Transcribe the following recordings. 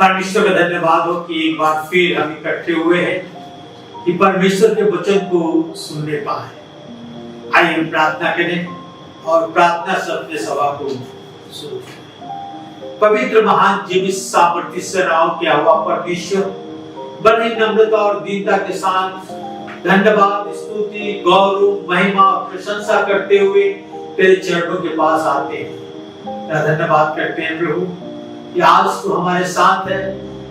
परमेश्वर का धन्यवाद हो कि एक बार फिर हम इकट्ठे हुए हैं कि परमेश्वर के वचन को सुनने पाए। आइए हम प्रार्थना करें और प्रार्थना से अपने सभा को शुरू करें। पवित्र महान जीवित सामर्थ्य से नाम किया हुआ परमेश्वर, बड़ी नम्रता और दीनता के साथ धन्यवाद, स्तुति, गौरव, महिमा और प्रशंसा करते हुए तेरे चरणों के पास आते हैं। धन्यवाद करते हैं प्रभु कि आज तू हमारे साथ है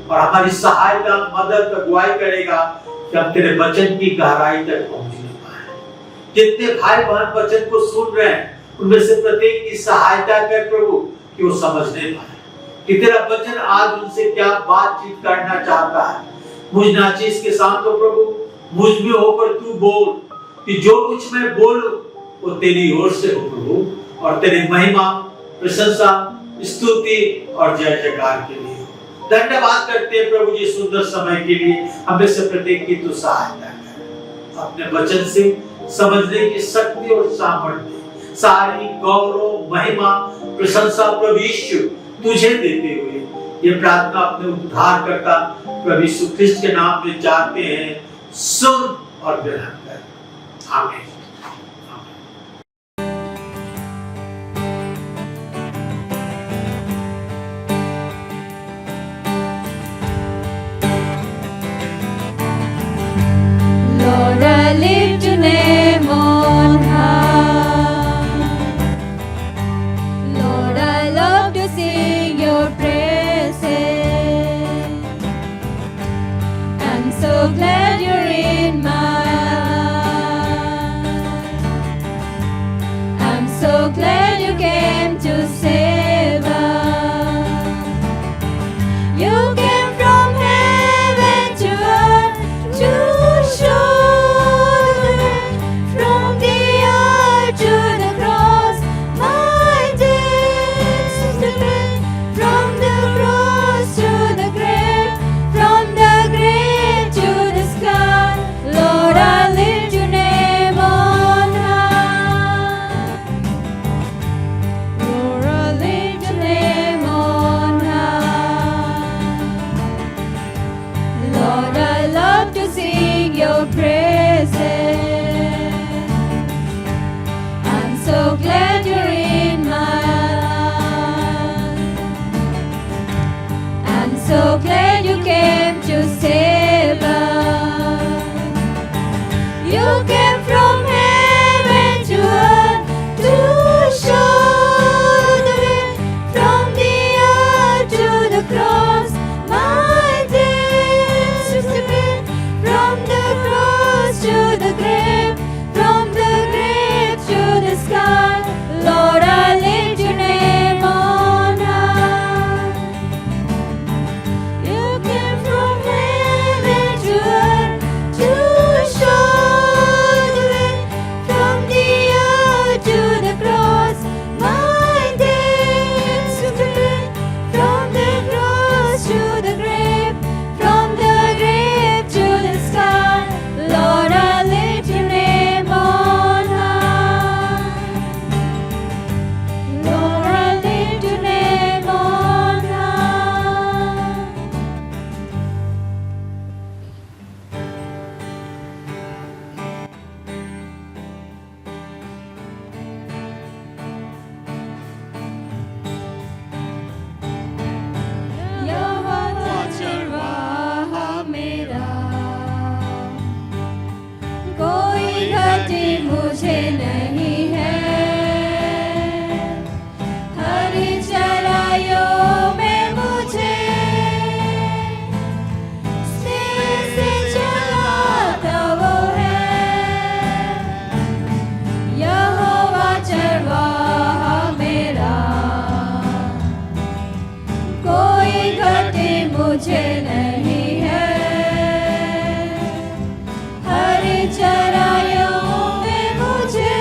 और हमारी सहायता, मदद, अगुवाई करेगा कि हम तेरे वचन की गहराई तक पहुंचने पाए। जितने भाई बहन वचन को सुन रहे हैं उनमें से प्रत्येक की सहायता कर प्रभु कि वो समझने पाए कि तेरा वचन आज उनसे क्या बातचीत करना चाहता है। मुझ नाचीज के साथ तो प्रभु मुझ में होकर तू बोल कि जो कुछ मैं बोलूं वो तेरी ओर से हो प्रभु, और तेरी महिमा, प्रशंसा, स्तुति और जय जयकार के लिए। धन्यवाद करते हैं प्रभु जी सुंदर समय के लिए। हमें से प्रत्येक की तू सहायता कर, अपने वचन से समझने की शक्ति और सामर्थ्य, सारी गौरव, महिमा, प्रशंसा प्रभु यीशु तुझे देते हुए ये प्रार्थना अपने उद्धार करता प्रभु यीशु ख्रिस्त के नाम में चाहते हैं। सुन और ग्रहण कर। आमीन। Lord, I lift your name on high. Lord, I love to sing your praises. I'm so glad you're in my life. I'm so glad you came to save us. You came from heaven to earth to show the way. From the earth to the cross, my days to live. From the cross to the grave, from the grave to the sky. Lord, I lift your name on high. Lord, I lift your name on high. Lord, I love to sing your praises. I'm so glad you're in my life. I'm so glad you came to save us. You came from heaven to earth to show the way. From the earth to the cross, my days to live. From the cross to the grave, from the grave to the sky. Lord, I lift your name on high. You came from heaven to earth to show the way. From the earth to the cross, my days to live. From the cross to the grave, from the grave to the sky. Lord, I lift your name on high. Lord, I lift your name on high. यहोवा चरवाहा मेरा, कोई घटी मुझे नहीं है। हरी चराइयों में मुझे स्थिर से चलाता वो है। यहोवा चरवाहा मेरा, कोई घटी मुझे नहीं है। हरी चराइयों में मुझे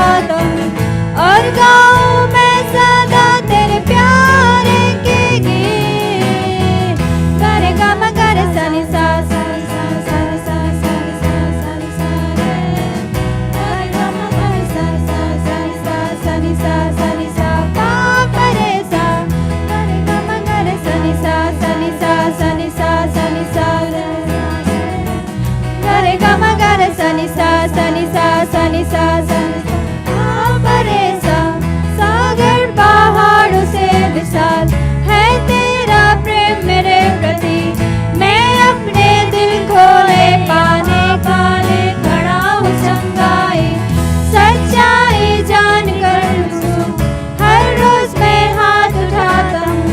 उठाता और गाऊं मैं सदा तेरे प्यारे के गीत। करे गा मा गा रे सा नि सा सा सा सा सा सा सा सा सा रे। करे गा मा गा रे सा सा सा सा सा नि सा सा नि सा पा पा रे सा। करे गा मा गा रे सा नि सा सा नि सा सा नि सा सा नि सा रे। करे गा मा गा रे सा नि सा सा नि सा सा नि सा सा नि सा पा पा रे सा। सागर पहाड़ों से विशाल है तेरा प्रेम मेरे प्रति। मैं अपने दिल खोले पाने काले खड़ा हूँ चंगाई। सच्चाई जान कर हर रोज मैं हाथ उठाता हूँ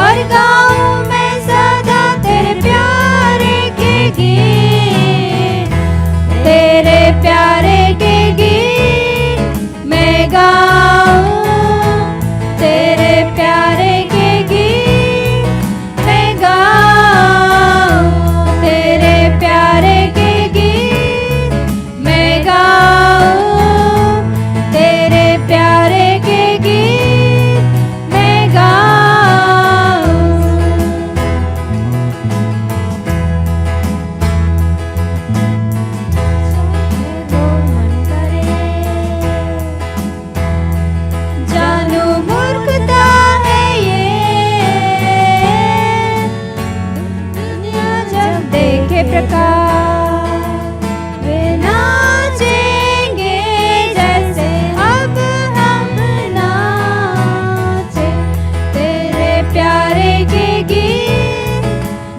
और गाऊं मैं सदा तेरे प्यारे के गीत। तेरे प्यारे के गीत मैं गाऊं। तेरे प्यारे के गीत मैं गाऊं। तेरे प्यारे के गीत मैं गाऊं। तेरे प्यारे के गीत मैं गाऊं। वो मन करे जानू मूर्खता है ये। दुनिया जब देखे प्रकाश वे नाचेंगे जैसे अब हम नाचे। तेरे प्यारे के गीत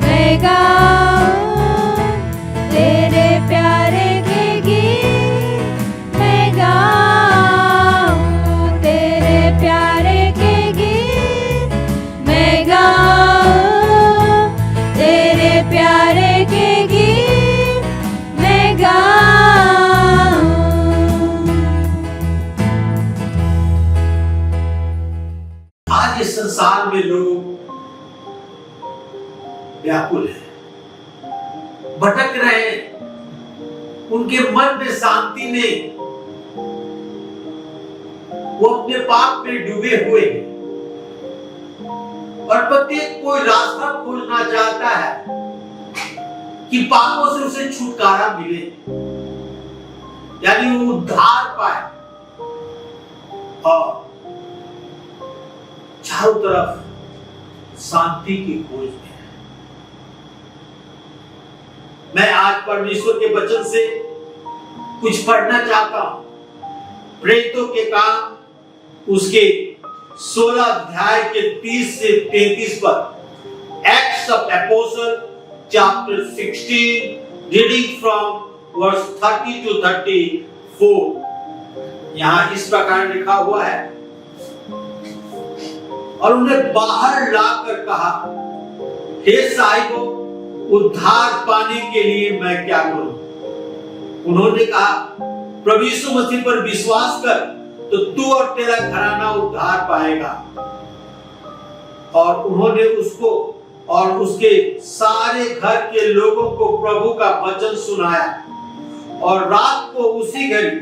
मैं गाऊं। तेरे प्यारे के गीत मैं गाऊं। तेरे प्यारे के गीत मैं गाऊं। तेरे प्यारे के गीत मैं गाऊं। आज इस संसार में लोग व्याकुल हैं, भटक रहे हैं, उनके मन में शांति नहीं, वो अपने पाप में डूबे हुए हैं और प्रत्येक कोई रास्ता खोजना चाहता है कि पापों से उसे छुटकारा मिले, यानी वो उद्धार पाए। और चारों तरफ शांति की खोज में है। मैं आज परमेश्वर के वचन से कुछ पढ़ना चाहता हूं। प्रेरितों के काम उसके 16 अध्याय के 30 से 33 पर। Acts of apostle chapter 16 reading from verse 30 to 34। यहां इस प्रकार लिखा हुआ है, और उन्हें बाहर लाकर कहा, हे साहिबों, उद्धार पाने के लिए मैं क्या करूं? उन्होंने कहा, प्रभु यीशु मसीह पर विश्वास कर तो तू और तेरा घराना उद्धार पाएगा। और उन्होंने उसको और उसके सारे घर के लोगों को प्रभु का वचन सुनाया। और रात को उसी घड़ी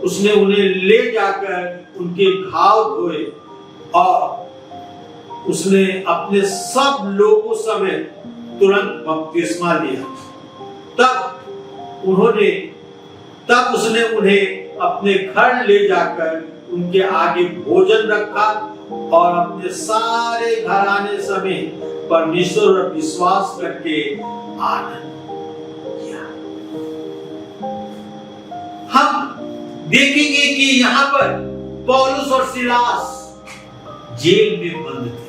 उसने उन्हें ले जाकर उनके घाव धोए और उसने अपने सब लोगों समेत तुरंत बपतिस्मा लिया। तब उसने उन्हें अपने घर ले जाकर उनके आगे भोजन रखा और अपने सारे घराने समेत परमेश्वर पर विश्वास करके आनंद किया। हम देखेंगे कि यहाँ पर पौलुस और सिलास जेल में बंद थे।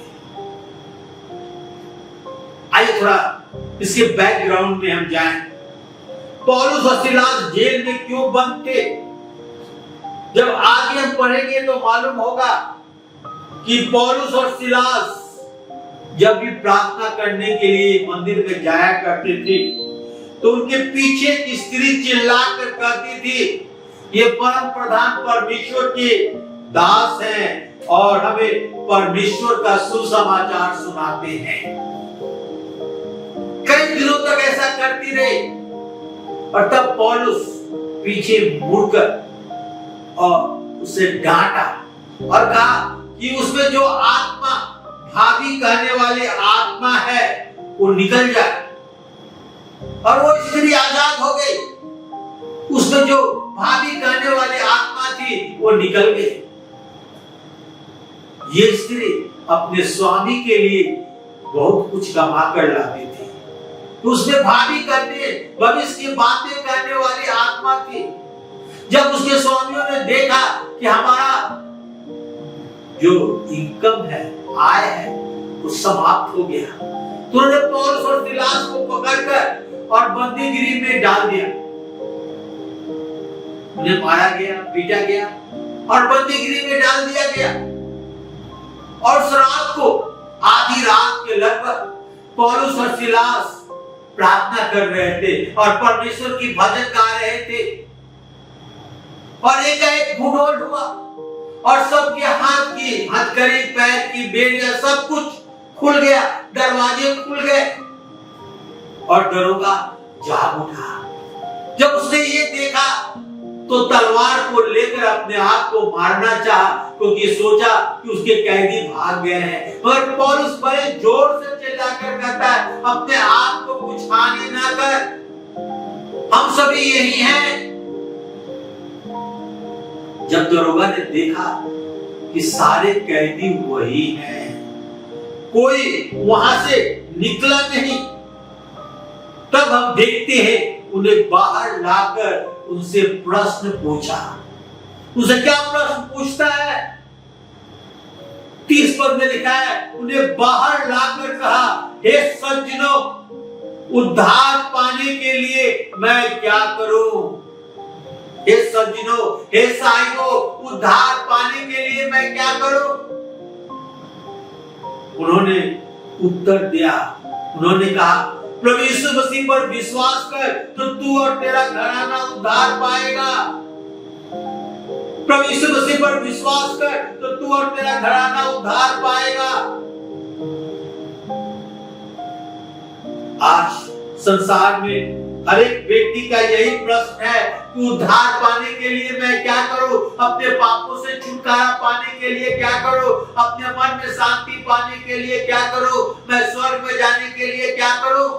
आइए थोड़ा इसके बैकग्राउंड में हम जाएं। पौलुस और सिलास जेल में क्यों बंद थे? जब आगे हम पढ़ेंगे तो मालूम होगा कि पौलुस और सिलास जब भी प्रार्थना करने के लिए मंदिर में जाया करते थे तो उनके पीछे की स्त्री चिल्लाकर कहती थी, ये परम प्रधान परमेश्वर के दास हैं और हमें परमेश्वर का सुसमाचार सुनाते हैं। कई दिनों तक ऐसा करती रही और तब पौलुस पीछे मुड़कर और उसे डांटा और कहा कि उसमें जो आत्मा, भाभी कहने वाली आत्मा है, वो निकल जाए। और वो स्त्री आजाद हो गई। उसमें जो भाभी कहने वाली आत्मा थी वो निकल गई। ये स्त्री अपने स्वामी के लिए बहुत कुछ कमा कर लाती थी। तो उसमें भाभी करने, भविष्य की बातें करने वाली आत्मा थी। जब उसके स्वामियों ने देखा कि हमारा जो इनकम है, आय है, वो समाप्त हो गया, तो उन्होंने पौलुस और सिलास को पकड़कर और बंदीगृह में डाल दिया। उन्हें मारा गया, पीटा गया और बंदीगृह में डाल दिया गया। और उस रात को, आधी रात के लगभग, पौलुस और सिलास प्रार्थना कर रहे थे और परमेश्वर की भजन गा रहे थे। और एक भूगोल हुआ और सबके हाथ की हथकड़ी, पैर की बेड़ियां, सब कुछ खुल गया, दरवाजे खुल गए और दरोगा जाग उठा। जब उसने ये देखा तो तलवार को लेकर अपने आप को मारना चाहा, क्योंकि सोचा कि उसके कैदी भाग गए हैं। मगर पौलुस बड़े जोर से चिल्लाकर कहता है, अपने आप को कुछ हानि ना कर, हम सभी यही हैं। जब दरोगा ने देखा कि सारे कैदी वही हैं, कोई वहां से निकला नहीं, तब हम देखते हैं उन्हें बाहर लाकर उनसे प्रश्न पूछा। उसे क्या प्रश्न पूछता है? 30 पद में लिखा है, उन्हें बाहर लाकर कहा, हे सज्जनों, उद्धार पाने के लिए मैं क्या करूं? हे सज्जनों, हे साहिबों, उद्धार पाने के लिए मैं क्या करूं? उन्होंने उत्तर दिया, उन्होंने कहा, प्रभु यीशु मसीह पर विश्वास कर तो तू और तेरा घराना उद्धार पाएगा। प्रभु यीशु मसीह पर विश्वास कर तो तू और तेरा घराना उद्धार पाएगा। आज संसार में हर एक व्यक्ति का यही प्रश्न है कि उद्धार पाने के लिए मैं क्या करूं? अपने पापों से छुटकारा पाने के लिए क्या करूं? अपने मन में शांति पाने के लिए क्या करूं? मैं स्वर्ग में जाने के लिए क्या करूं?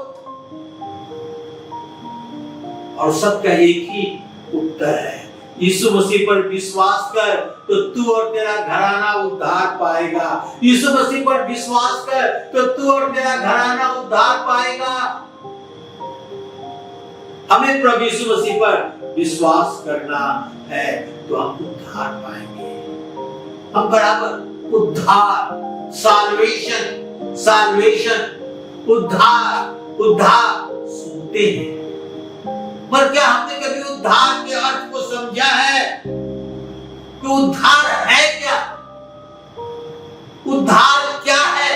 और सबका एक ही उत्तर है, यीशु मसीह पर विश्वास कर तो तू और तेरा घराना उद्धार पाएगा। यीशु मसीह पर विश्वास कर तो तू और तेरा घराना उद्धार पाएगा। हमें प्रभु यीशु मसीह पर विश्वास करना है तो हम उद्धार पाएंगे। हम बराबर उद्धार, साल्वेशन, साल्वेशन, उद्धार, उद्धार सुनते हैं, पर क्या हमने कभी उद्धार के अर्थ को समझा है कि उद्धार है क्या? उद्धार क्या है?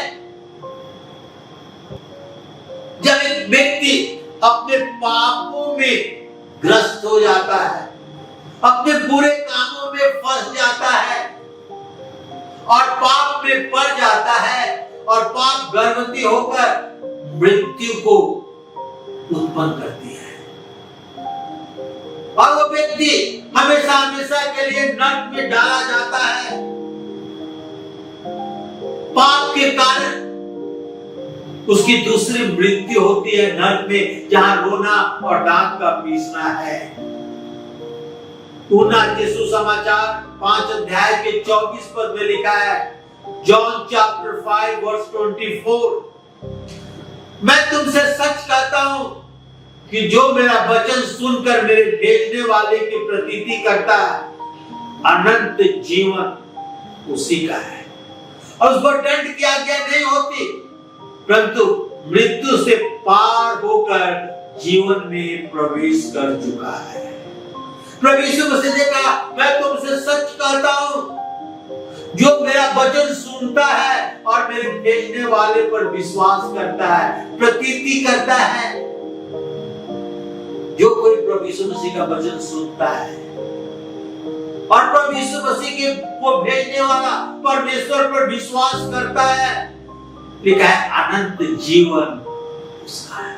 जब एक व्यक्ति अपने पापों में ग्रस्त हो जाता है, अपने बुरे कामों में फंस जाता है और पाप में पड़ जाता है और पाप गर्भवती होकर मृत्यु को उत्पन्न करती है और वो व्यक्ति हमेशा हमेशा के लिए नरक में डाला जाता है। पाप के कारण उसकी दूसरी मृत्यु होती है नरक में, जहां रोना और दांत का पीसना है। यूहन्ना के सुसमाचार 5 अध्याय के 24 पद में लिखा है, जॉन चैप्टर 5 वर्स 24, मैं तुमसे सच कहता हूं कि जो मेरा वचन सुनकर मेरे भेजने वाले की प्रतीति करता है, अनंत जीवन उसी का है और उसको दंड की आज्ञा नहीं होती, परंतु मृत्यु से पार होकर जीवन में प्रवेश कर चुका है। प्रभु यीशु मसीह ने कहा, मैं तुमसे सच कहता हूं, जो मेरा वचन सुनता है और मेरे भेजने वाले पर विश्वास करता है, प्रतीति करता है, जो कोई प्रभु यीशु मसीह का वचन सुनता है और प्रभु यीशु मसीह के को भेजने वाला परमेश्वर पर विश्वास करता है, लिखा है अनंत जीवन उसका है।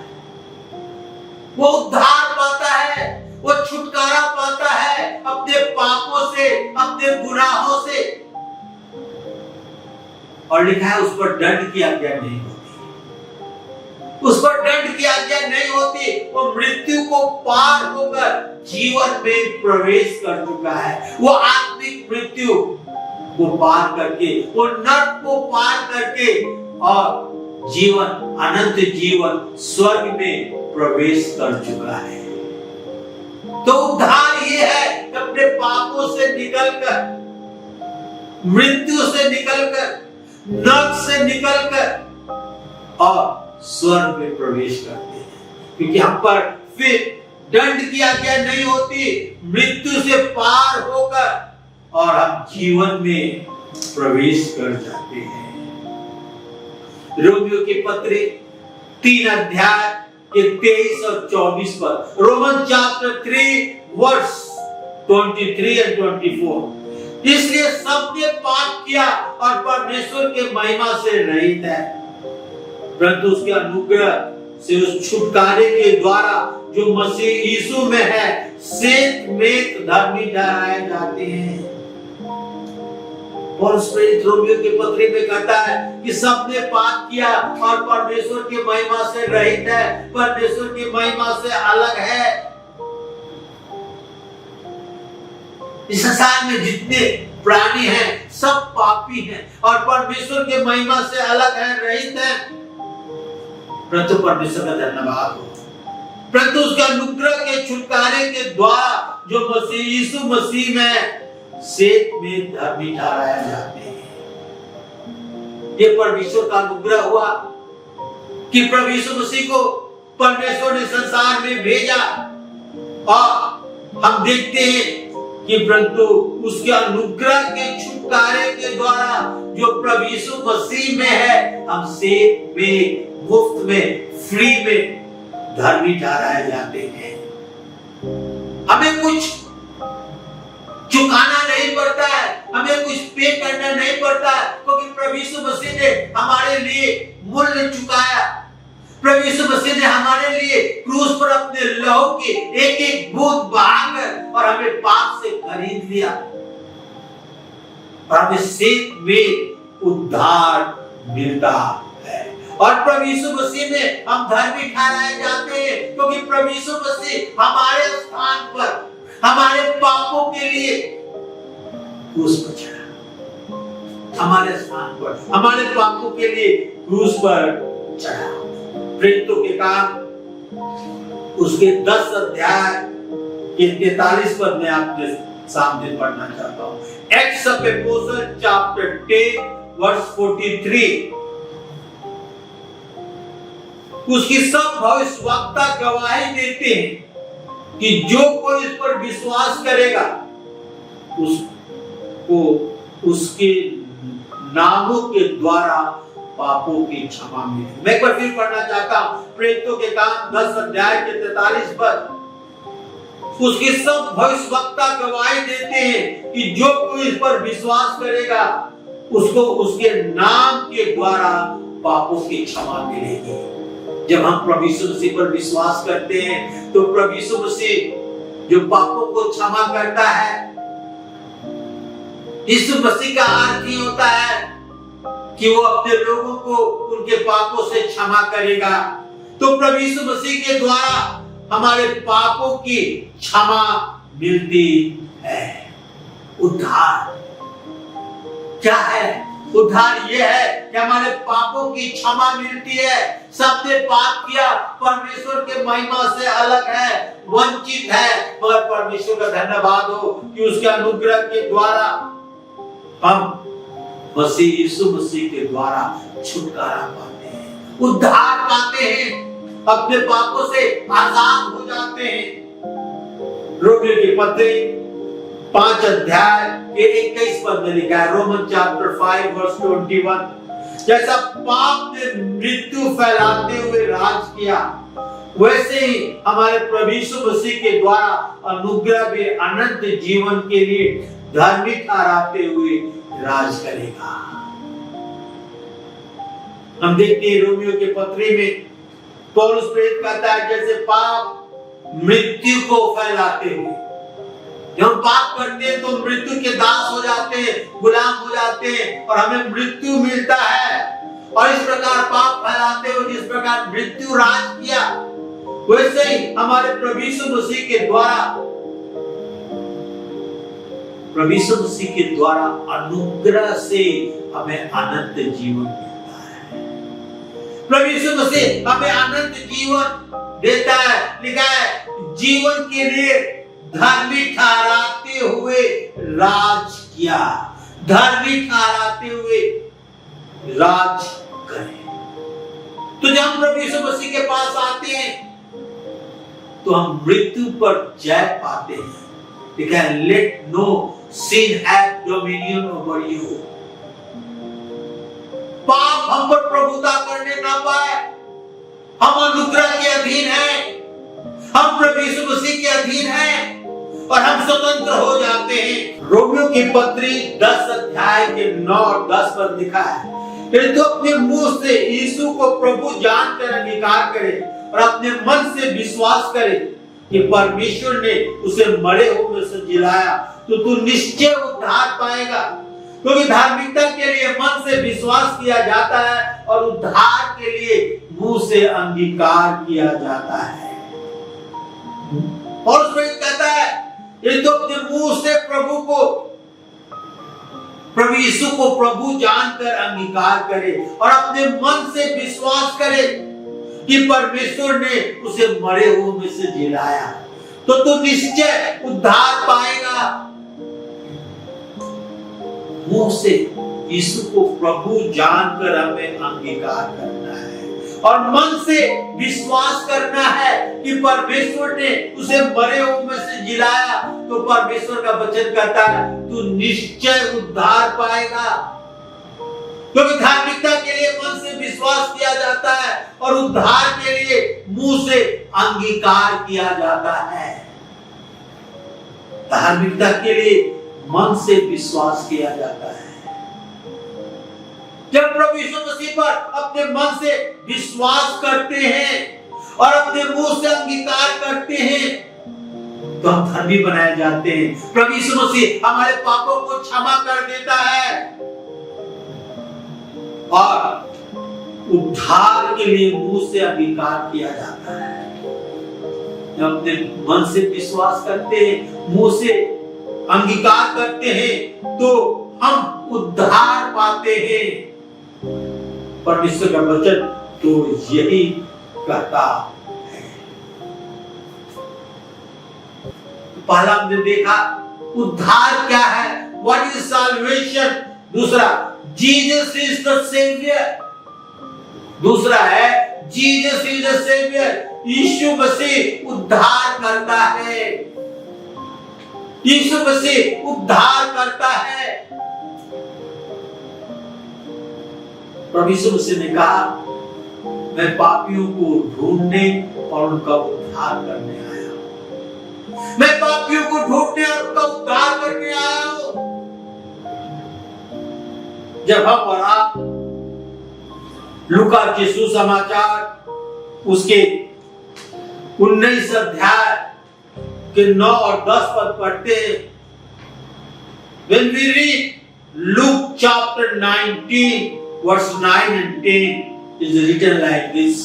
वो उद्धार पाता है, वो छुटकारा पाता है अपने पापों से, अपने गुनाहों से। और लिखा है उस पर दंड की आज्ञा नहीं होती, उस पर दंड की आज्ञा नहीं होती। वो मृत्यु को पार होकर जीवन में प्रवेश कर चुका है। वो आत्मिक मृत्यु को पार करके, वो नरक को पार करके और जीवन, अनंत जीवन, स्वर्ग में प्रवेश कर चुका है। तो उद्धार ये है कि अपने पापों से निकलकर, मृत्यु से निकलकर, नरक से निकलकर और स्वर्ग में प्रवेश करते हैं, क्योंकि हम पर फिर दंड की आज्ञा नहीं होती। मृत्यु से पार होकर और हम जीवन में प्रवेश कर जाते हैं। रोमियो की पत्री 3 अध्याय 23 और 24 पर, रोमन चैप्टर 3 वर्स 23 और 24। इसलिए सबने पाप किया और परमेश्वर के महिमा से रहित है, परंतु उसके अनुग्रह से उस छुटकारे के द्वारा जो मसीह यीशु में है सेत में धर्मी ठहराए जाते हैं। और प्रेरित रोमियो के पत्री में कहता है कि सबने पाप किया और परमेश्वर की महिमा से रहित है, परमेश्वर की महिमा से अलग है। इस संसार में जितने प्राणी हैं सब पापी हैं और परमेश्वर के महिमा से अलग है, रहित है। परंतु परमेश्वर का धन्यवाद हो, परंतु उसके अनुग्रह के छुटकारे के द्वारा जो मसीह यीशु मसीह में सेत में धर्मी ठहराए जाते हैं। ये परमेश्वर का अनुग्रह हुआ कि प्रभु यीशु मसीह को परमेश्वर ने संसार में भेजा और हम देखते हैं कि परंतु उसके अनुग्रह के छुटकारे के द्वारा जो प्रभु यीशु मसीह में है हम सेत में, मुफ्त में, फ्री में धर्मी ठहराए जाते हैं। हमें कुछ चुकाना नहीं पड़ता है, हमें कुछ पे करना नहीं पड़ता है, क्योंकि प्रभु यीशु मसीह ने हमारे लिए मूल्य चुकाया। प्रभु यीशु मसीह ने हमारे लिए क्रूस पर अपने लहू की एक एक बूंद बहाकर और हमें पाप से खरीद लिया और हमें सेत में उद्धार मिलता है। और प्रभु यीशु मसीह में हम धर्मी ठहराए जाते हैं, क्योंकि प्रभु यीशु मसीह हमारे स्थान पर हमारे पापों के लिए क्रूस पर चढ़ा, हमारे स्थान पर हमारे पापों के लिए क्रूस पर चढ़ा। प्रेरितों के काम उसके 10 अध्याय के 43 पद में आपके सामने पढ़ना चाहता हूं। Acts of Apostles chapter 10 verse 43। उसकी सब भविष्यवक्ता गवाही देते हैं कि जो कोई इस पर विश्वास करेगा उसको उसके नामों के द्वारा पापों की क्षमा मिलेगी। मैं एक बार फिर पढ़ना चाहता हूं। प्रेरितों के काम 10 अध्याय के 43 पद। उसके सब भविष्यवक्ता गवाही देते हैं कि जो कोई इस पर विश्वास करेगा उसको उसके नाम के द्वारा पापों की क्षमा मिलेगी। जब हम प्रभु यीशु मसीह पर विश्वास करते हैं तो प्रभु यीशु मसीह जो पापों को क्षमा करता है, यीशु मसीह का अर्थ ही होता है कि वो अपने लोगों को उनके पापों से क्षमा करेगा। तो प्रभु यीशु मसीह के द्वारा हमारे पापों की क्षमा मिलती है। उद्धार क्या है? उद्धार यह है कि हमारे पापों की क्षमा मिलती है। सबने पाप किया, परमेश्वर के महिमा से अलग है, वंचित है, मगर परमेश्वर का धन्यवाद हो कि उसके अनुग्रह के द्वारा हम मसीह यीशु मसीह के द्वारा छुटकारा पाते हैं, उद्धार पाते हैं, अपने पापों से आजाद हो जाते हैं। रोमियो की पत्री 5 अध्याय के 21 पद में लिखा है, रोमन चैप्टर 5 वर्स 21, जैसा पाप ने मृत्यु फैलाते हुए राज किया वैसे ही हमारे प्रभु यीशु मसीह के द्वारा अनुग्रह भी अनंत जीवन के लिए धार्मिक ठहराते हुए राज करेगा। हम देखते हैं रोमियो के पत्री में पौलुस प्रेरित कहता है जैसे पाप मृत्यु को फैलाते हुए। जब हम पाप करते हैं तो मृत्यु के दास हो जाते हैं, गुलाम हो जाते हैं और हमें मृत्यु मिलता है। और इस प्रकार पाप फैलाते हुए जिस प्रकार मृत्यु राज किया, वैसे ही हमारे प्रभु यीशु मसीह के द्वारा अनुग्रह से हमें अनंत जीवन मिलता है। प्रभु यीशु मसीह हमें अनंत जीवन देता है। लिखा है जीवन के लिए धर्मी ठहराते हुए राज किया, धर्मी ठहराते हुए राज करें। तो जब हम प्रभु यीशु मसीह के पास आते हैं तो हम मृत्यु पर जय पाते हैं। लिखा है let no sin have dominion over you। पाप हम पर प्रभुता करने ना पाए। हम अनुग्रह के अधीन हैं, हम प्रभु यीशु मसीह के अधीन हैं और हम स्वतंत्र हो जाते हैं। रोमियो की पत्री 10 अध्याय के 9 और 10 पर लिखा है यदि तो अपने मुंह से यीशु को प्रभु जानकर अंगीकार करे और अपने मन से विश्वास करे कि परमेश्वर ने उसे मरे हुए में से जिलाया तो तू निश्चय उद्धार पाएगा। क्योंकि धार्मिकता के लिए मन से विश्वास किया जाता है और उद्धार के लिए मुंह से अंगीकार किया जाता है। और उसमें कहता है ये तो अपने मुंह से प्रभु यीशु को प्रभु जानकर अंगीकार करे और अपने मन से विश्वास करे कि परमेश्वर ने उसे मरे हुए में से जिलाया तो तू निश्चय उद्धार पाएगा। मुंह से यीशु को प्रभु जानकर हमें अंगीकार करना है और मन से विश्वास करना है कि परमेश्वर ने उसे मरे हुए में से जिलाया तो परमेश्वर का वचन कहता है तू निश्चय उद्धार पाएगा। क्योंकि धार्मिकता के लिए मन से विश्वास किया जाता है और उद्धार के लिए मुंह से अंगीकार किया जाता है। धार्मिकता के लिए मन से विश्वास किया जाता है। जब प्रभु यीशु मसीह पर अपने मन से विश्वास करते हैं और अपने मुंह से अंगीकार करते हैं तो हम धर्मी बनाए जाते हैं। प्रभु यीशु मसीह हमारे पापों को क्षमा कर देता है और उद्धार के लिए मुंह से अंगीकार किया जाता है। जब अपने मन से विश्वास करते हैं, मुंह से अंगीकार करते हैं तो हम उद्धार पाते हैं। परमेश्वर का वचन तो यही कहता है। पहला हमने देखा उद्धार क्या है, व्हाट इज सैल्वेशन। दूसरा जीसस इज द सेवियर। दूसरा है जीसस इज द सेवियर। यीशु मसीह उद्धार करता है। यीशु मसीह उद्धार करता है। प्रभु यीशु मसीह ने कहा मैं पापियों को ढूंढने और उनका उद्धार करने आया हूं। मैं पापियों को ढूंढने और उनका उद्धार करने आया हूं। जब हम और आप लूका के सुसमाचार उसके 19 अध्याय के 9 और 10 पद पढ़ते हैं, when we read Luke chapter 19 verse 9 and 10 is written like this।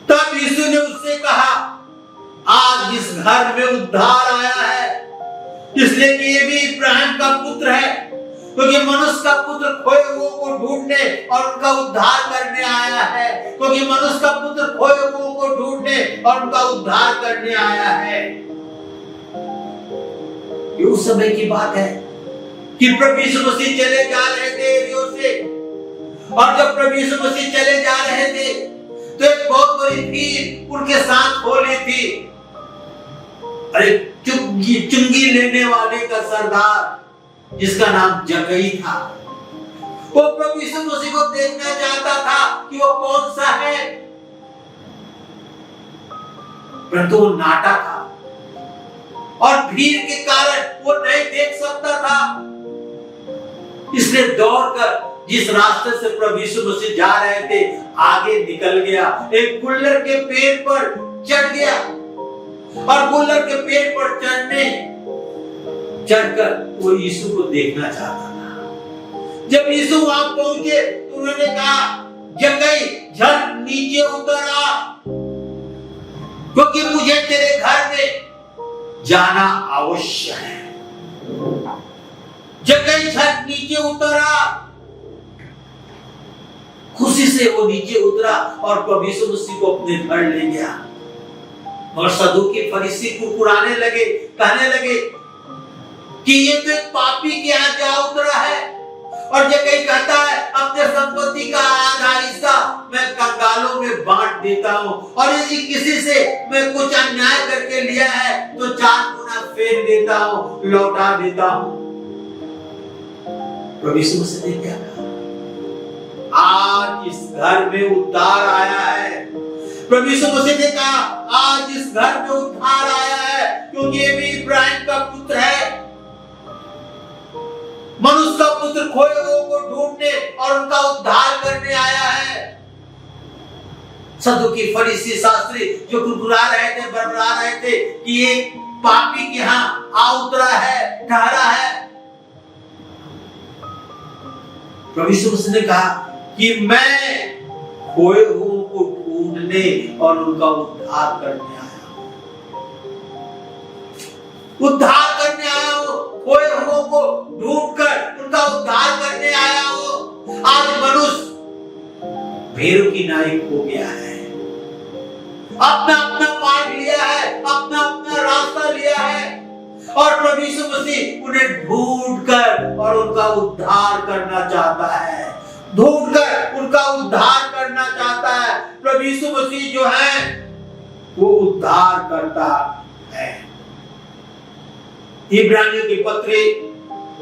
तब यीशु ने उससे कहा आज इस घर में उद्धार आया है, इसलिए कि ये भी इब्राहिम का पुत्र है, क्योंकि मनुष्य का पुत्र खोए हुओं को ढूंढने और उनका उद्धार करने आया है। क्योंकि मनुष्य का पुत्र खोए हुओं को ढूंढने और उनका उद्धार करने आया है। ये उस समय की बात है कि प्रभु यीशु मसीह चले जा रहे थे एरियो से, और जब प्रभु यीशु मसीह चले जा रहे थे तो एक बहुत बड़ी भीड़ उनके साथ हो रही थी। अरे चुंगी लेने वाले का सरदार जिसका नाम जक्कई था, वो प्रभु यीशु मसीह को देखना चाहता था कि वो कौन सा है, परंतु वो नाटा था और भीड़ के कारण वो नहीं देख सकता था। इसलिए दौड़कर जिस रास्ते से प्रभु यीशु मसीह जा रहे थे आगे निकल गया। एक गुल्लर के पेड़ पर चढ़ गया और गुलर के पेड़ पर चढ़कर वो यीशु को देखना चाहता था। जब यीशु वहां पहुंचे तो उन्होंने कहा, जक्कई झट नीचे उतर आ, क्योंकि मुझे तेरे घर में जाना आवश्यक है। जक्कई झट नीचे उतर आ। खुशी से वो नीचे उतरा और प्रभु यीशु मसीह को अपने घर ले गया। और सदूकी फरीसी कुरकुराने लगे, कहने लगे कि ये तो एक पापी के यहाँ जा उतरा है। और जक्कई कहता है, अपने संपत्ति का आधा हिस्सा मैं कंगालों में बांट देता हूँ, और यदि किसी से मैं कुछ अन्याय करके लिया है तो 4 गुना फेर देता हूँ, लौटा देता हूँ। प्रभु यीशु मसीह ने क्या कहा? आज इस घर में उद्धार आया है। प्रभु यीशु मसीह ने कहा, आज इस घर में उद्धार आया है, क्योंकि ये भी इब्राहिम का पुत्र है। मनुष्य का पुत्र खोए हुओं को ढूंढने और उनका उद्धार करने आया है। सदूकी फरीसी शास्त्री जो कुरकुरा रहे थे, बड़बड़ा रहे थे कि ये पापी के यहाँ आ उतरा है, ठहरा है। प्रभु यीशु मसीह ने कहा कि मैं खोए हुओं को ढूंढने और उनका उद्धार करने आया हूं। उद्धार करने आया हूं, खोए हुओं को ढूंढकर उनका उद्धार करने आया हूं। आज मनुष्य भेड़ों की नाई खो गया है, अपना अपना मार्ग लिया है, अपना अपना रास्ता लिया है, और प्रभु यीशु मसीह उन्हें ढूंढकर और उनका उद्धार करना चाहता है। ढूंढकर उनका उद्धार करना चाहता है। प्रभु यीशु मसीह जो है वो उद्धार करता है। इब्रानियों की पत्री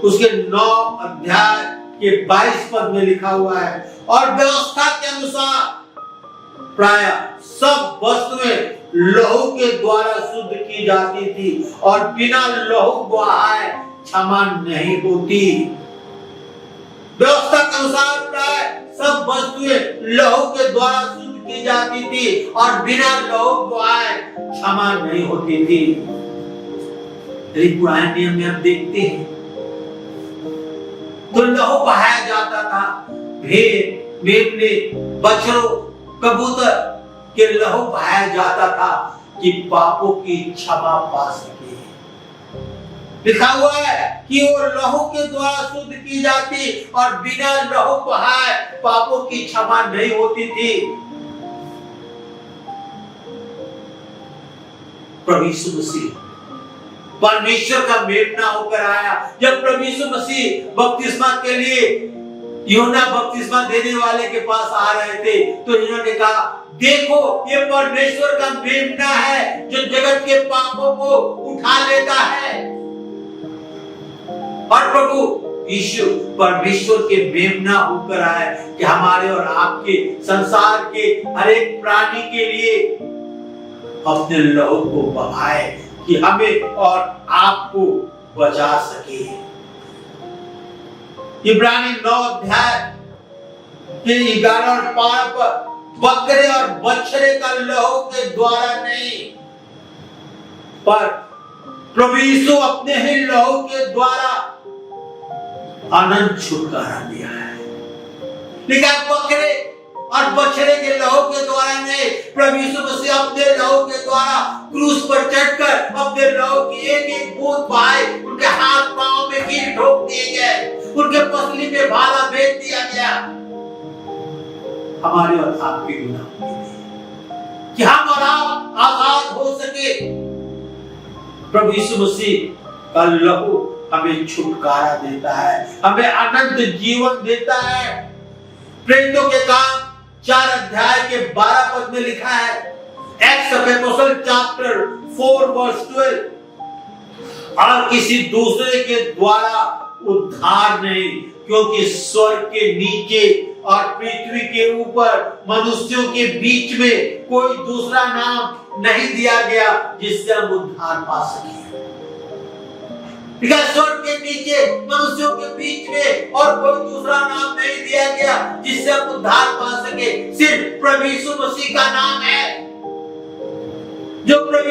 उसके 9 अध्याय के 22 पद में लिखा हुआ है, और व्यवस्था के अनुसार प्राय सब वस्तुएं लहू के द्वारा शुद्ध की जाती थी, और बिना लहू बहाए क्षमा नहीं होती। व्यवस्था के अनुसार प्राय सब वस्तुएं लहू के द्वारा शुद्ध की जाती थी, और बिना लहू बहाए क्षमा नहीं होती थी। पुराने नियम में हम देखते हैं तो लहू बहाया जाता था। भेड़, मेमने, बछड़ों, कबूतर के लहू बहाया जाता था कि पापों की क्षमा पा सके। लिखा हुआ है कि वो लहू के द्वारा शुद्ध की जाती, और बिना लहू बहाए पापों की क्षमा नहीं होती थी। प्रभु यीशु मसीह परमेश्वर का मेमना होकर आया। जब प्रभु यीशु मसीह बपतिस्मा के लिए यूहन्ना बपतिस्मा देने वाले के पास आ रहे थे, तो इन्होंने कहा, देखो ये परमेश्वर का मेमना है जो जगत के पापों को उठा लेता है। और प्रभु यीशु परमेश्वर के मेमना होकर आए कि हमारे और आपके संसार के हर एक प्राणी के लिए अपने लहू को बहाए कि हमें और आपको बचा सके। इब्रानी 9 अध्याय के 11 और 12 पर बकरे और बछड़े का लहू के द्वारा नहीं, पर प्रभु यीशु अपने ही लहू के द्वारा अनंत छुटकारा दिया है। लिखा बकरे और बछड़े के लहू के द्वारा नहीं, प्रभु यीशु मसीह अपने लहू के द्वारा क्रूस पर चढ़कर अपने लहू की एक एक बूंद बहाए, उनके हाथ पांव में कील ठोक दिए गए, उनके पसली में भाला भेज दिया गया हमारे और आपके गुनाहों के लिए, कि हम और आप आजाद हो सके। प्रभु यीशु मसीह का लहू हमें छुटकारा देता है, हमें अनंत जीवन देता है। प्रेरितों के काम 4 अध्याय के 12 पद में लिखा है, acts of Apostles chapter 4 verse 12, और किसी दूसरे के द्वारा उद्धार नहीं, क्योंकि स्वर्ग के नीचे और पृथ्वी के ऊपर मनुष्यों के बीच में कोई दूसरा नाम नहीं दिया गया जिससे हम उद्धार पा सके। स्वर्ग के नीचे मनुष्यों के बीच में और कोई दूसरा नाम नहीं दिया गया जिससे हम उद्धार पा सके। सिर्फ प्रभु यीशु मसीह का नाम है।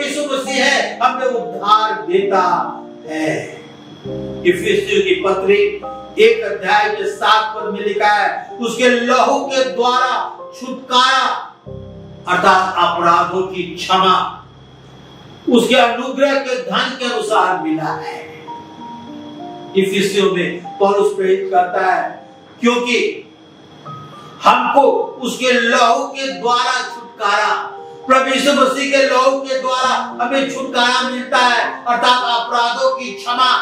यीशु मसीह है हमें उद्धार देता है। इफिसियों की पत्री 1:7 में लिखा है, उसके लहू के द्वारा छुटकारा अर्थात अपराधों की क्षमा उसके अनुग्रह के धन के अनुसार मिला है। इफिसियों में पौलुस प्रेरित करता है, क्योंकि हमको उसके लहू के द्वारा छुटकारा, प्रभु यीशु मसीह के लहू के द्वारा हमें छुटकारा मिलता है अर्थात अपराधों की क्षमा।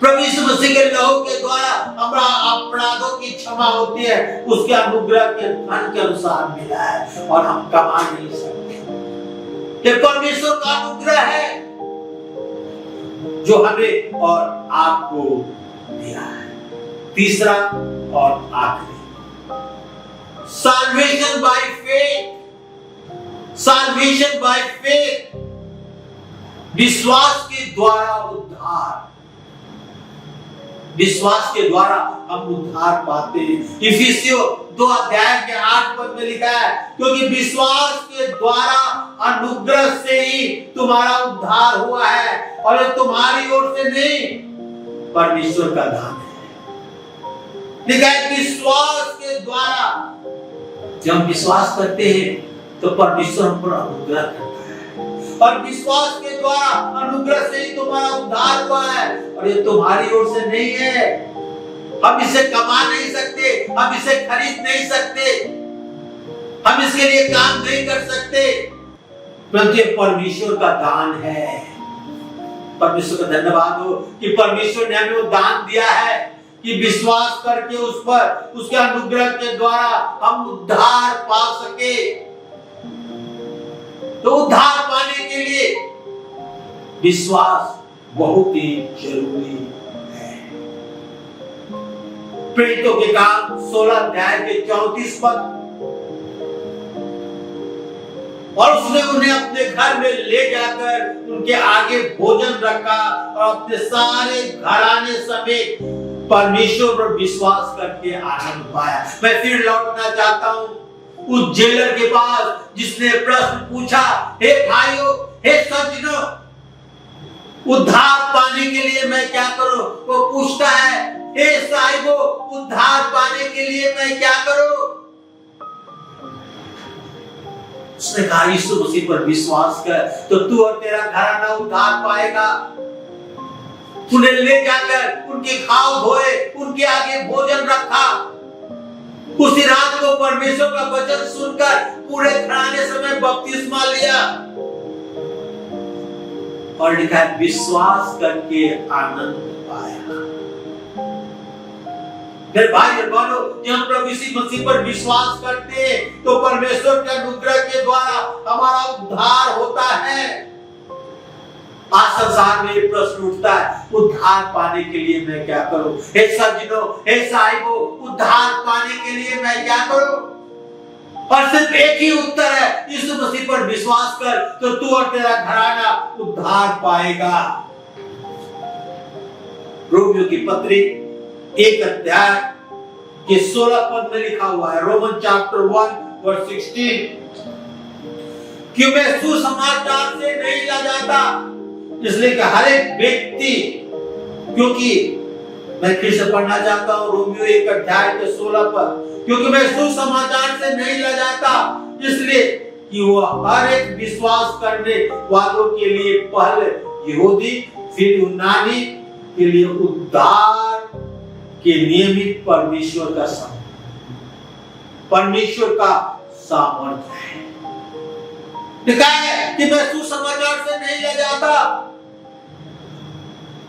प्रभु यीशु मसीह के लहू के द्वारा हमारा अपराधों की क्षमा होती है, उसके अनुग्रह के धन के अनुसार मिला है और हम कमा नहीं सकते। ये परमेश्वर का अनुग्रह है जो हमें और आपको दिया है। तीसरा और आखिरी, salvation by faith, salvation by faith, विश्वास के द्वारा उद्धार, विश्वास के द्वारा हम उद्धार पाते हैं। इफिसियों 2:8 में लिखा है, क्योंकि विश्वास के द्वारा अनुग्रह से ही तुम्हारा उद्धार हुआ है और ये तुम्हारी ओर से नहीं, परमेश्वर का दान है। लिखा है विश्वास के द्वारा, जब हम विश्वास करते हैं तो परमेश्वर हम पर अनुग्रह करता है और विश्वास के द्वारा अनुग्रह से ही तुम्हारा उद्धार हुआ है और ये तुम्हारी ओर से नहीं है। हम इसे कमा नहीं सकते, हम इसे खरीद नहीं सकते, हम इसके लिए काम नहीं कर सकते, परंतु ये परमेश्वर का दान है। परमेश्वर का धन्यवाद हो कि परमेश्वर ने हमें वो दान दिया है कि विश्वास करके उस पर उसके अनुग्रह के द्वारा हम उद्धार पा सके। तो उद्धार पाने के लिए विश्वास बहुत ही जरूरी है। प्रेरितों के काम 16:34, और उसने उन्हें अपने घर में ले जाकर उनके आगे भोजन रखा और अपने सारे घराने समेत परमेश्वर पर विश्वास करके आनंद पाया। मैं फिर लौटना चाहता हूं उस जेलर के पास जिसने प्रश्न पूछा, हे भाइयों, हे सज्जनों, उद्धार पाने के लिए मैं क्या करूं? वो पूछता है, हे साहिबों, उद्धार पाने के लिए मैं क्या करूं? उसने कहा, यीशु मसीह पर विश्वास कर तो तू और तेरा घराना उद्धार पाएगा। उन्हें ले जाकर उनके खाओ धोए, उनके आगे भोजन रखा। उसी रात को परमेश्वर का वचन सुनकर पूरे घराने समय बपतिस्मा लिया और लिखा है विश्वास करके आनंद पाया। मेरे भाई और बहनों, जब हम प्रभु यीशु मसीह पर विश्वास करते हैं तो परमेश्वर के अनुग्रह के द्वारा हमारा उद्धार होता है। आज संसार में एक प्रश्न उठता है, उद्धार पाने के लिए मैं क्या करूं? हे सज्जनों, हे साहिबों, उद्धार पाने के लिए मैं क्या करूं? और सिर्फ एक ही उत्तर है, यीशु मसीह पर विश्वास कर तो तू और तेरा घराना उद्धार पाएगा। रोमियो की पत्री 1:16 में लिखा हुआ है, रोमन चैप्टर 1:16, कि मैं सुसमाचार से नहीं ला जाता, इसलिए कि हर एक व्यक्ति, क्योंकि मैं फिर से पढ़ना चाहता हूं रोमियो 1:16, क्योंकि मैं सुसमाचार से नहीं ला जाता, इसलिए कि वो हर एक विश्वास करने वालों के लिए पहले यहूदी फिर यूनानी के लिए उद्धार के नियमित परमेश्वर का सामर्थ्य है। लिखा है कि मैं सुसमाचार से नहीं ले जाता।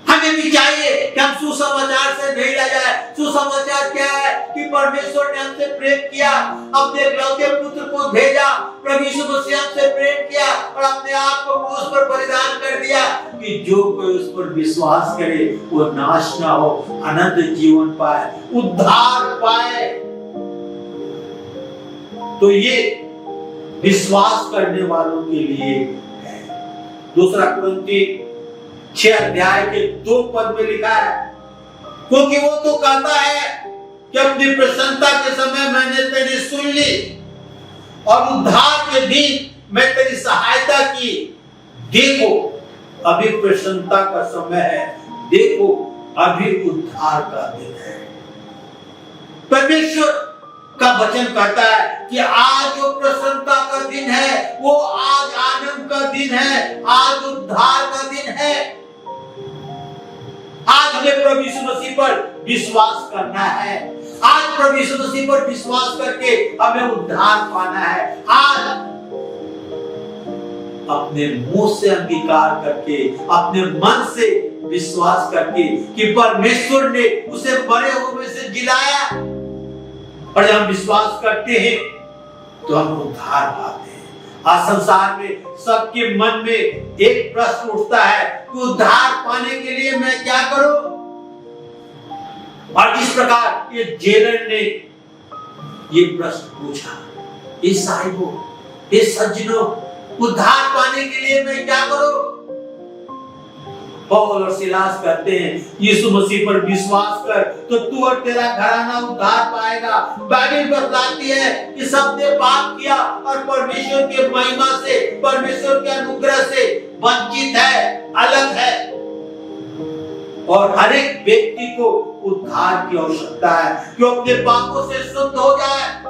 हमें भी चाहिए कि हम सुसमाचार से नहीं ले जाए। सुसमाचार क्या है? कि परमेश्वर ने हमसे प्रेम किया, अपने एकलौते पुत्र को भेजा, प्रभु यीशु मसीह हमसे प्रेम किया और अपने आप को क्रूस पर बलिदान कर दिया कि जो कोई उस पर विश्वास करे वो नाश ना हो, अनंत जीवन पाए, उद्धार पाए। तो ये विश्वास करने वालों के लिए है। 2 कुरिन्थी 6:2 में लिखा है, क्योंकि वो तो कहता है कि अपनी प्रसन्नता के समय मैंने तेरी सुन ली और उद्धार के दिन मैं तेरी सहायता की। देखो अभी प्रसन्नता का समय है, देखो अभी उद्धार का दिन है। परमेश्वर का वचन कहता है कि आज जो प्रसन्नता का दिन है वो आज आनंद का दिन है, आज उद्धार का दिन है। आज हमें प्रभु यीशु मसीह पर विश्वास करना है। आज प्रभु यीशु मसीह पर विश्वास करके हमें उद्धार पाना है। आज अपने मुंह से अंगीकार करके, अपने मन से विश्वास करके कि परमेश्वर ने उसे मरे हुए से जिलाया, और जब हम विश्वास करते हैं तो हम उद्धार पाते हैं। आज संसार में सबके मन में एक प्रश्न उठता है कि उद्धार पाने के लिए मैं क्या करूं? और जिस प्रकार ये जेलर ने ये प्रश्न पूछा, इस साहिबों, इस सज्जनों, उद्धार पाने के लिए मैं क्या करूं? पौल और सिलास कहते हैं यीशु मसीह पर विश्वास कर तो तू और तेरा घराना उद्धार पाएगा। बाइबल बताती है कि सबने पाप किया और परमेश्वर के महिमा से, परमेश्वर के अनुग्रह से वंचित है, अलग है, और हर एक व्यक्ति को उद्धार की आवश्यकता है कि वो अपने पापों से शुद्ध हो जाए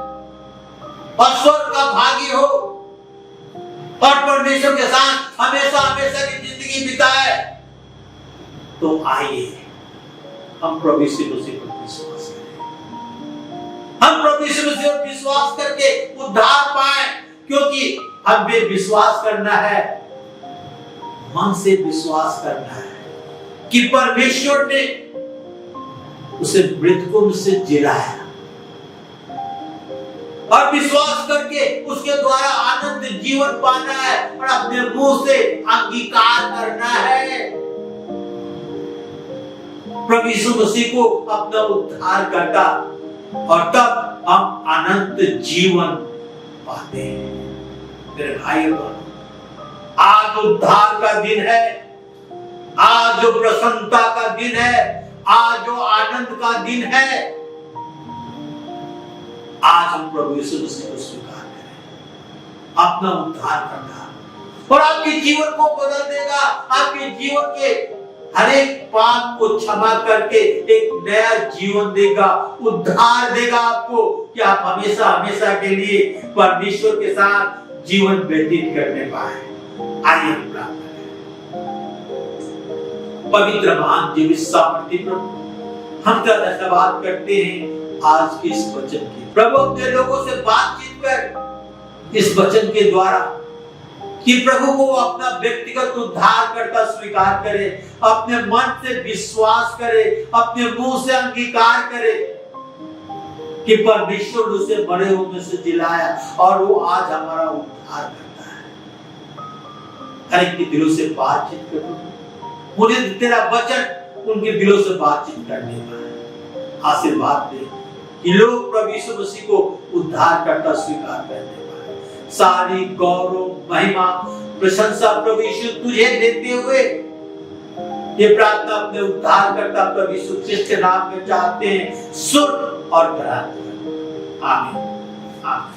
और स्वर्ग का भागी हो और परमेश्वर के साथ हमेशा हमेशा की जिंदगी बिताए। तो आइए हम प्रभु यीशु मसीह पर विश्वास करें, हम प्रभु यीशु मसीह पर विश्वास करके उद्धार पाए, क्योंकि हमें विश्वास करना है, मन से विश्वास करना है कि परमेश्वर ने उसे मृतकों से जिलाया, और विश्वास करके उसके द्वारा आनंद जीवन पाना है और अपने मुंह से अंगीकार करना है प्रभु यीशु मसीह को अपना उद्धार करता, और तब हम अनंत जीवन पाते हैं। मेरे भाई बहनों, आज उद्धार का दिन है, आज जो प्रसन्नता का दिन है, आज जो आनंद का दिन है, आज हम प्रभु यीशु मसीह को स्वीकार करें, अपना उद्धार करना, और आपके जीवन को बदल देगा। आपके जीवन के हर एक पाप को क्षमा करके एक नया जीवन देगा, उद्धार देगा आपको, कि आप हमेशा हमेशा के लिए परमेश्वर के साथ जीवन व्यतीत करने पाए। आइए हम प्रार्थना करें। पवित्र महान जीवित सामर्थी प्रभु, हम धन्यवाद करते हैं आज के इस वचन की। प्रभु अपने लोगों से बातचीत कर इस वचन के द्वारा कि प्रभु को अपना व्यक्तिगत उद्धार करता स्वीकार करे, अपने मन से विश्वास करे, अपने मुंह से अंगीकार करे कि परमेश्वर उसे मरे हुए में से जिलाया और वो आज हमारा उद्धार करता है। हर एक के दिलों से बातचीत करो, मुझे तेरा वचन उनके दिलों से बातचीत करने का आशीर्वाद दे कि लोग प्रभु यीशु मसीह को उद्धार करता स्वीकार करने। सारी गौरव महिमा प्रशंसा प्रभु यीशु तुझे देते हुए ये प्रार्थना अपने उद्धार करता प्रभु यीशु क्रिस्त के नाम में चाहते हैं, सुन और ग्रहण कर। आमीन। आमीन।